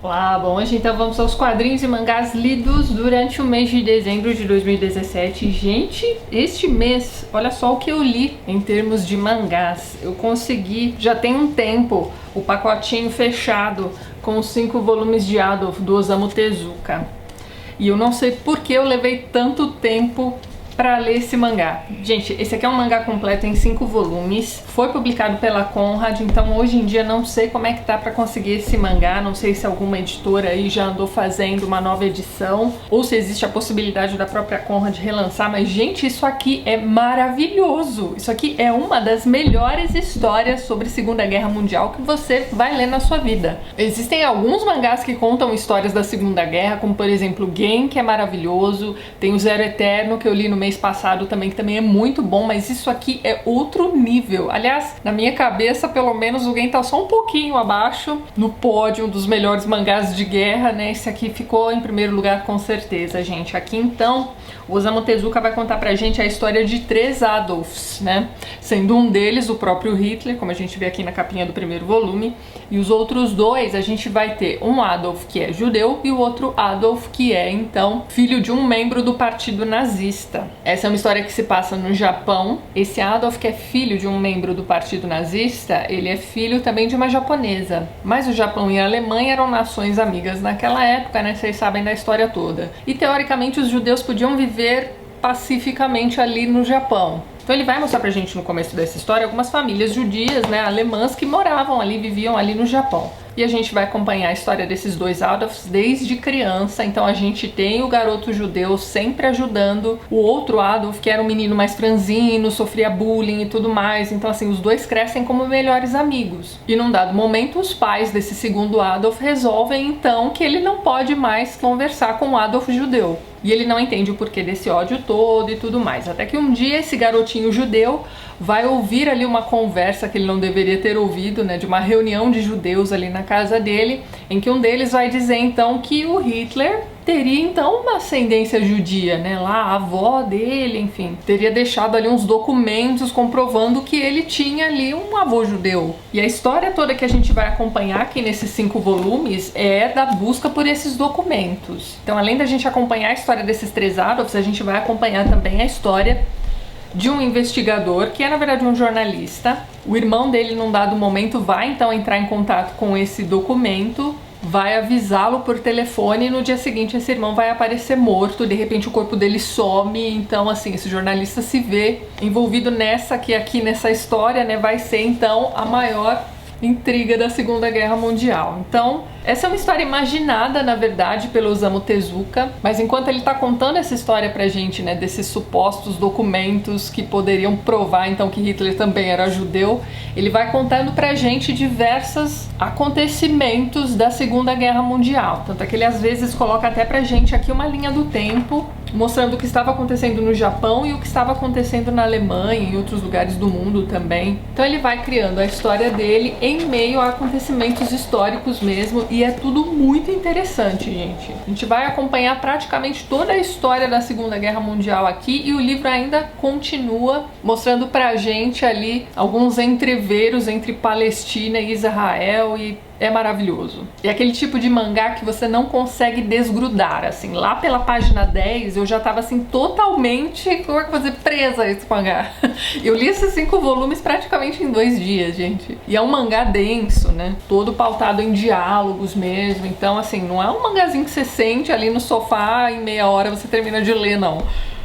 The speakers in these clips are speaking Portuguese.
Olá, bom, hoje então vamos aos quadrinhos e mangás lidos durante o mês de dezembro de 2017. Gente, este mês, olha só o que eu li em termos de mangás. Eu consegui, já tem um tempo, o pacotinho fechado com os 5 volumes de Adolf do Osamu Tezuka. E eu não sei por que eu levei tanto tempo para ler esse mangá. Gente, esse aqui é um mangá completo em 5 volumes, foi publicado pela Conrad, então hoje em dia não sei como é que tá para conseguir esse mangá, não sei se alguma editora aí já andou fazendo uma nova edição, ou se existe a possibilidade da própria Conrad relançar, mas gente, isso aqui é maravilhoso! Isso aqui é uma das melhores histórias sobre Segunda Guerra Mundial que você vai ler na sua vida. Existem alguns mangás que contam histórias da Segunda Guerra, como por exemplo Gen, que é maravilhoso, tem o Zero Eterno, que eu li no mês passado também, que também é muito bom, mas isso aqui é outro nível. Aliás, na minha cabeça, pelo menos, o Gen tá só um pouquinho abaixo no pódio dos melhores mangás de guerra, né? Esse aqui ficou em primeiro lugar com certeza, gente. Aqui, então, o Osamu Tezuka vai contar pra gente a história de 3 Adolfs, né? Sendo um deles o próprio Hitler, como a gente vê aqui na capinha do primeiro volume, e os outros 2, a gente vai ter um Adolf que é judeu e o outro Adolf que é, então, filho de um membro do partido nazista. Essa é uma história que se passa no Japão. Esse Adolf, que é filho de um membro do partido nazista, ele é filho também de uma japonesa. Mas o Japão e a Alemanha eram nações amigas naquela época, né? Vocês sabem da história toda. E teoricamente os judeus podiam viver pacificamente ali no Japão. Então ele vai mostrar pra gente no começo dessa história algumas famílias judias, né, alemãs que moravam ali, viviam ali no Japão. E a gente vai acompanhar a história desses 2 Adolfs desde criança. Então a gente tem o garoto judeu sempre ajudando o outro Adolf, que era um menino mais franzino, sofria bullying e tudo mais. Então assim, os 2 crescem como melhores amigos. E num dado momento, os pais desse segundo Adolf resolvem então que ele não pode mais conversar com o Adolf judeu. E ele não entende o porquê desse ódio todo e tudo mais. Até que um dia esse garotinho judeu vai ouvir ali uma conversa que ele não deveria ter ouvido, né, de uma reunião de judeus ali na casa dele, em que um deles vai dizer então que o Hitler teria então uma ascendência judia, né, lá a avó dele, enfim, teria deixado ali uns documentos comprovando que ele tinha ali um avô judeu. E a história toda que a gente vai acompanhar aqui nesses 5 volumes é da busca por esses documentos. Então, além da gente acompanhar a história desses 3 Adolfs, a gente vai acompanhar também a história de um investigador, que é na verdade um jornalista. O irmão dele, num dado momento, vai então entrar em contato com esse documento, vai avisá-lo por telefone e no dia seguinte esse irmão vai aparecer morto, de repente o corpo dele some. Então assim, esse jornalista se vê envolvido nessa, que aqui nessa história, né, vai ser então a maior intriga da Segunda Guerra Mundial. Então, essa é uma história imaginada, na verdade, pelo Osamu Tezuka, mas enquanto ele tá contando essa história pra gente, né, desses supostos documentos que poderiam provar, então, que Hitler também era judeu, ele vai contando pra gente diversos acontecimentos da Segunda Guerra Mundial. Tanto é que ele, às vezes, coloca até pra gente aqui uma linha do tempo, mostrando o que estava acontecendo no Japão e o que estava acontecendo na Alemanha e em outros lugares do mundo também. Então ele vai criando a história dele em meio a acontecimentos históricos mesmo, e é tudo muito interessante, gente. A gente vai acompanhar praticamente toda a história da Segunda Guerra Mundial aqui, e o livro ainda continua mostrando pra gente ali alguns entreveros entre Palestina e Israel, e é maravilhoso. É aquele tipo de mangá que você não consegue desgrudar, assim. Lá pela página 10 eu já tava assim totalmente, como é que eu vou dizer, presa a esse mangá. Eu li esses 5 volumes praticamente em 2 dias, gente. E é um mangá denso, né? Todo pautado em diálogos mesmo. Então assim, não é um mangazinho que você sente ali no sofá em meia hora você termina de ler, não.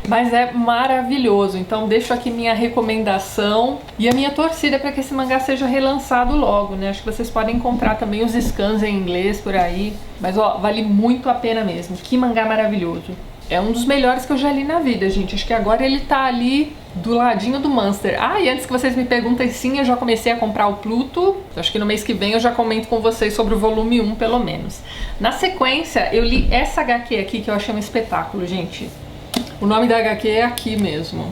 Mas é maravilhoso, então deixo aqui minha recomendação e a minha torcida para que esse mangá seja relançado logo, né? Acho que vocês podem encontrar também os scans em inglês por aí, mas ó, vale muito a pena mesmo. Que mangá maravilhoso. É um dos melhores que eu já li na vida, gente. Acho que agora ele tá ali do ladinho do Monster. Ah, e antes que vocês me perguntem, sim, eu já comecei a comprar o Pluto. Acho que no mês que vem eu já comento com vocês sobre o volume 1, pelo menos. Na sequência, eu li essa HQ aqui que eu achei um espetáculo, gente. O nome da HQ é aqui mesmo.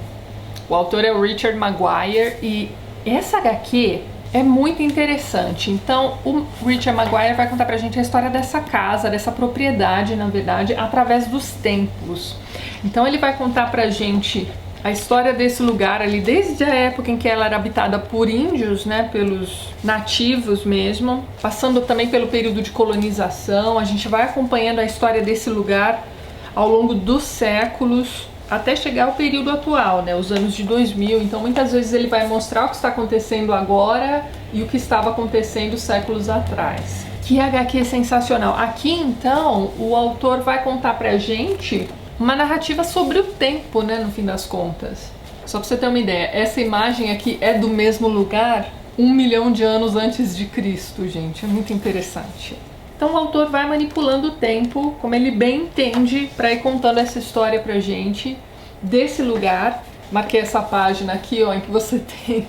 O autor é o Richard Maguire e essa HQ é muito interessante. Então, o Richard Maguire vai contar pra gente a história dessa casa, dessa propriedade, na verdade, através dos tempos. Então, ele vai contar pra gente a história desse lugar ali, desde a época em que ela era habitada por índios, né, pelos nativos mesmo, passando também pelo período de colonização. A gente vai acompanhando a história desse lugar ao longo dos séculos, até chegar ao período atual, né, os anos de 2000. Então muitas vezes ele vai mostrar o que está acontecendo agora e o que estava acontecendo séculos atrás. Que HQ sensacional! Aqui então o autor vai contar pra gente uma narrativa sobre o tempo, né, no fim das contas. Só pra você ter uma ideia, essa imagem aqui é do mesmo lugar 1 milhão de anos antes de Cristo, gente. É muito interessante. Então o autor vai manipulando o tempo, como ele bem entende, para ir contando essa história pra gente desse lugar. Marquei essa página aqui, ó, em que você tem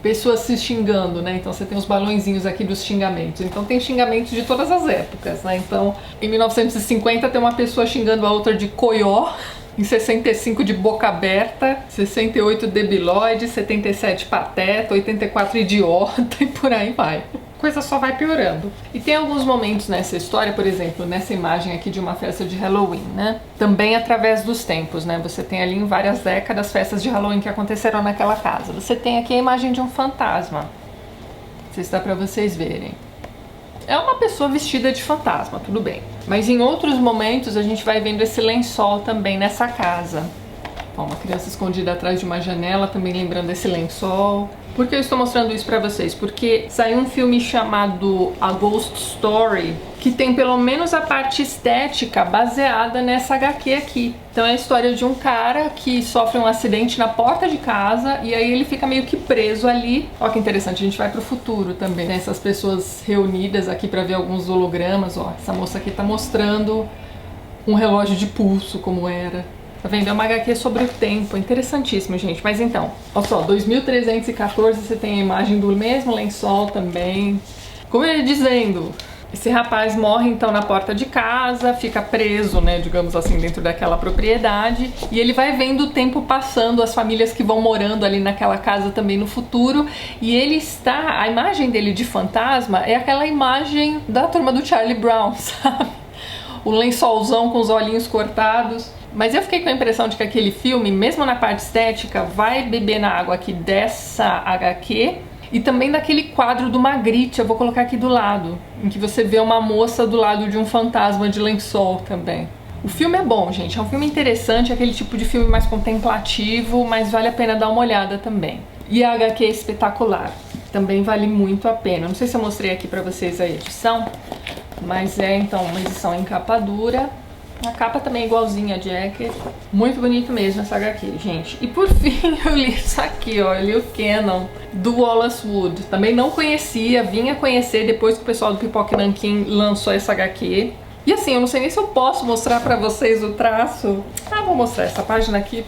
pessoas se xingando, né? Então você tem os balõezinhos aqui dos xingamentos. Então tem xingamentos de todas as épocas, né? Então em 1950 tem uma pessoa xingando a outra de coió, em 65 de boca aberta, 68 debilóide, 77 pateta, 84 idiota e por aí vai. A coisa só vai piorando. E tem alguns momentos nessa história, por exemplo, nessa imagem aqui de uma festa de Halloween, né? Também através dos tempos, né? Você tem ali em várias décadas festas de Halloween que aconteceram naquela casa. Você tem aqui a imagem de um fantasma. Não sei se dá pra vocês verem. É uma pessoa vestida de fantasma, tudo bem. Mas em outros momentos a gente vai vendo esse lençol também nessa casa. Ó, uma criança escondida atrás de uma janela, também lembrando esse lençol. Por que eu estou mostrando isso pra vocês? Porque saiu um filme chamado A Ghost Story, que tem pelo menos a parte estética baseada nessa HQ aqui. Então é a história de um cara que sofre um acidente na porta de casa e aí ele fica meio que preso ali. Ó que interessante, a gente vai pro futuro também, né? Essas pessoas reunidas aqui pra ver alguns hologramas. Ó, essa moça aqui tá mostrando um relógio de pulso, como era. Tá vendo? É uma HQ sobre o tempo, interessantíssimo, gente. Mas então, olha só, 2314 você tem a imagem do mesmo lençol também. Como eu ia dizendo, esse rapaz morre então na porta de casa, fica preso, né, digamos assim, dentro daquela propriedade. E ele vai vendo o tempo passando, as famílias que vão morando ali naquela casa também no futuro. E ele está, a imagem dele de fantasma é aquela imagem da turma do Charlie Brown, sabe? O lençolzão com os olhinhos cortados. Mas eu fiquei com a impressão de que aquele filme, mesmo na parte estética, vai beber na água aqui dessa HQ e também daquele quadro do Magritte, eu vou colocar aqui do lado, em que você vê uma moça do lado de um fantasma de lençol também. O filme é bom, gente, é um filme interessante, é aquele tipo de filme mais contemplativo, mas vale a pena dar uma olhada também. E a HQ é espetacular, também vale muito a pena. Não sei se eu mostrei aqui pra vocês a edição, mas é então uma edição em capa dura. A capa também é igualzinha a Jacket. Muito bonito mesmo essa HQ, gente. E por fim eu li isso aqui, ó. Eu li o Canon do Wallace Wood. Também não conhecia, vim a conhecer depois que o pessoal do Pipoca Nanquim lançou essa HQ. E assim, eu não sei nem se eu posso mostrar pra vocês o traço. Ah, vou mostrar. Essa página aqui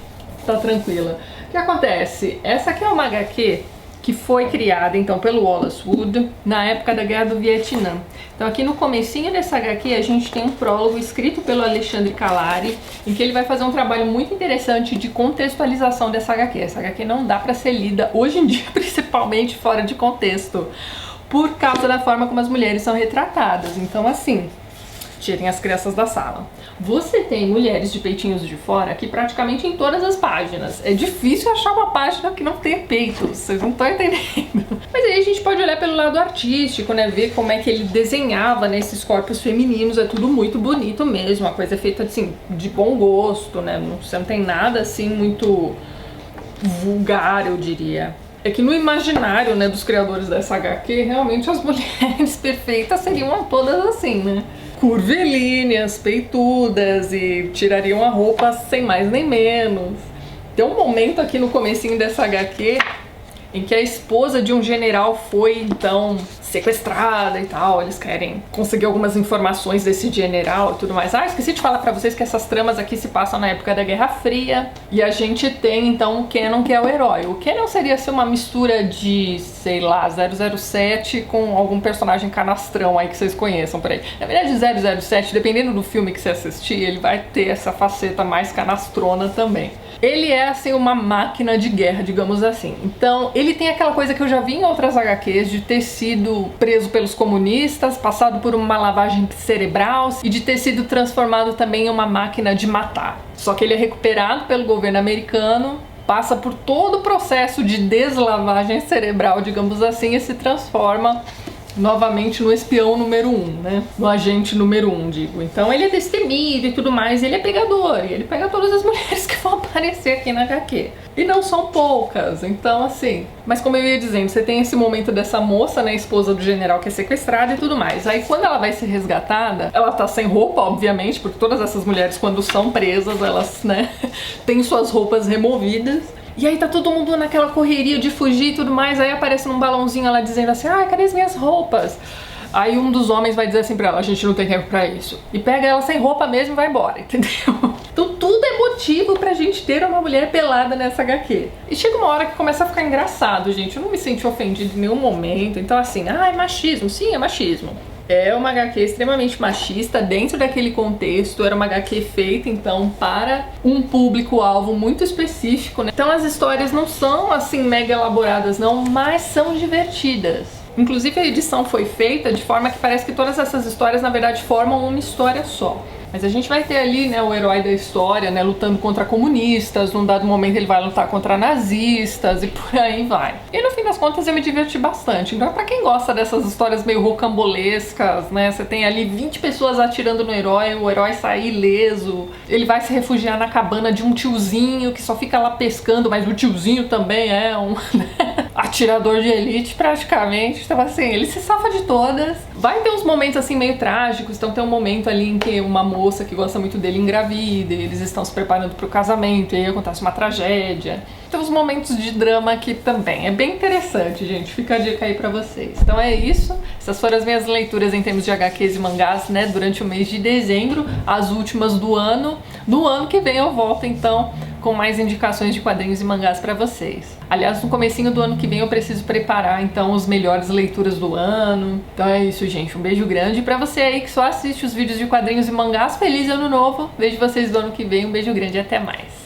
tá tranquila. O que acontece? Essa aqui é uma HQ que foi criada então pelo Wallace Wood na época da Guerra do Vietnã. Então aqui no comecinho dessa HQ a gente tem um prólogo escrito pelo Alexandre Calari, em que ele vai fazer um trabalho muito interessante de contextualização dessa HQ. Essa HQ não dá para ser lida hoje em dia, principalmente fora de contexto, por causa da forma como as mulheres são retratadas. Então assim, tirem as crianças da sala. Você tem mulheres de peitinhos de fora aqui praticamente em todas as páginas. É difícil achar uma página que não tenha peitos, vocês não estão entendendo. Mas aí a gente pode olhar pelo lado artístico, né? Ver como é que ele desenhava, né, esses corpos femininos. É tudo muito bonito mesmo, uma coisa feita assim, de bom gosto, né? Você não tem nada assim muito vulgar, eu diria. É que no imaginário, né, dos criadores dessa HQ, realmente as mulheres perfeitas seriam todas assim, né? Curvilíneas, peitudas e tirariam a roupa sem mais nem menos. Tem um momento aqui no comecinho dessa HQ em que a esposa de um general foi então sequestrada e tal. Eles querem conseguir algumas informações desse general e tudo mais. Ah, esqueci de falar pra vocês que essas tramas aqui se passam na época da Guerra Fria. E a gente tem então o Cannon, que é o herói. O Cannon seria ser uma mistura de, sei lá, 007 com algum personagem canastrão aí que vocês conheçam por aí. Na verdade 007, dependendo do filme que você assistir, ele vai ter essa faceta mais canastrona também. Ele é assim uma máquina de guerra, digamos assim. Então ele tem aquela coisa que eu já vi em outras HQs, de ter sido preso pelos comunistas, passado por uma lavagem cerebral e de ter sido transformado também em uma máquina de matar. Só que ele é recuperado pelo governo americano passa por todo o processo de deslavagem cerebral, digamos assim, e se transforma novamente no espião número 1, né? No agente número 1, digo. Então ele é destemido e tudo mais, ele é pegador, e ele pega todas as mulheres que vão aparecer aqui na HQ. E não são poucas, então assim... Mas como eu ia dizendo, você tem esse momento dessa moça, né, esposa do general que é sequestrada e tudo mais. Aí quando ela vai ser resgatada, ela tá sem roupa, obviamente, porque todas essas mulheres quando são presas, elas, né, têm suas roupas removidas. E aí tá todo mundo naquela correria de fugir e tudo mais, aí aparece num balãozinho ela dizendo assim, ai, cadê as minhas roupas? Aí um dos homens vai dizer assim pra ela, a gente não tem tempo pra isso. E pega ela sem roupa mesmo e vai embora, entendeu? Então tudo é motivo pra gente ter uma mulher pelada nessa HQ. E chega uma hora que começa a ficar engraçado, gente. Eu não me senti ofendida em nenhum momento. Então assim, é machismo. Sim, é machismo. É uma HQ extremamente machista dentro daquele contexto, era uma HQ feita então para um público-alvo muito específico, né? Então as histórias não são assim mega elaboradas não, mas são divertidas. Inclusive a edição foi feita de forma que parece que todas essas histórias na verdade formam uma história só. Mas a gente vai ter ali, né, o herói da história, né, lutando contra comunistas, num dado momento ele vai lutar contra nazistas e por aí vai. E no fim das contas eu me diverti bastante. Então pra quem gosta dessas histórias meio rocambolescas, né, você tem ali 20 pessoas atirando no herói, o herói sai ileso, ele vai se refugiar na cabana de um tiozinho que só fica lá pescando, mas o tiozinho também é um atirador de elite praticamente, então assim, ele se safa de todas. Vai ter uns momentos assim meio trágicos, então tem um momento ali em que uma moça que gosta muito dele engravida, e eles estão se preparando para o casamento, e aí acontece uma tragédia. Tem uns momentos de drama aqui também, é bem interessante, gente, fica a dica aí pra vocês. Então é isso, essas foram as minhas leituras em termos de HQs e mangás, né, durante o mês de dezembro, as últimas do ano. No ano que vem eu volto então com mais indicações de quadrinhos e mangás pra vocês. Aliás, no comecinho do ano que vem eu preciso preparar então os melhores leituras do ano. Então é isso, gente, um beijo grande. E pra você aí que só assiste os vídeos de quadrinhos e mangás, feliz ano novo. Vejo vocês do ano que vem, um beijo grande e até mais.